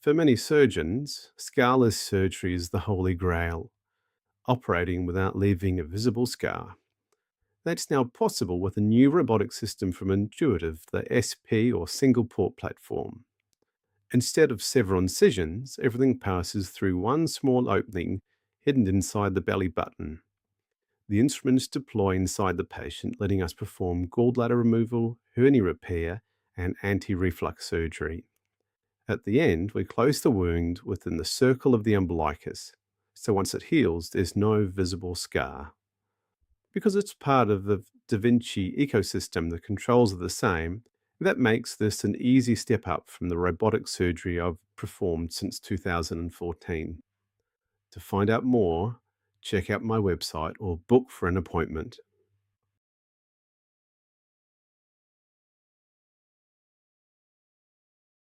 For many surgeons, scarless surgery is the holy grail, operating without leaving a visible scar. That's now possible with a new robotic system from Intuitive, the SP or single port platform. Instead of several incisions, everything passes through one small opening hidden inside the belly button. The instruments deploy inside the patient, letting us perform gallbladder removal, hernia repair, and anti-reflux surgery. At the end, we close the wound within the circle of the umbilicus, so once it heals, there's no visible scar. Because it's part of the Da Vinci ecosystem, the controls are the same. That makes this an easy step up from the robotic surgery I've performed since 2014. To find out more, check out my website or book for an appointment.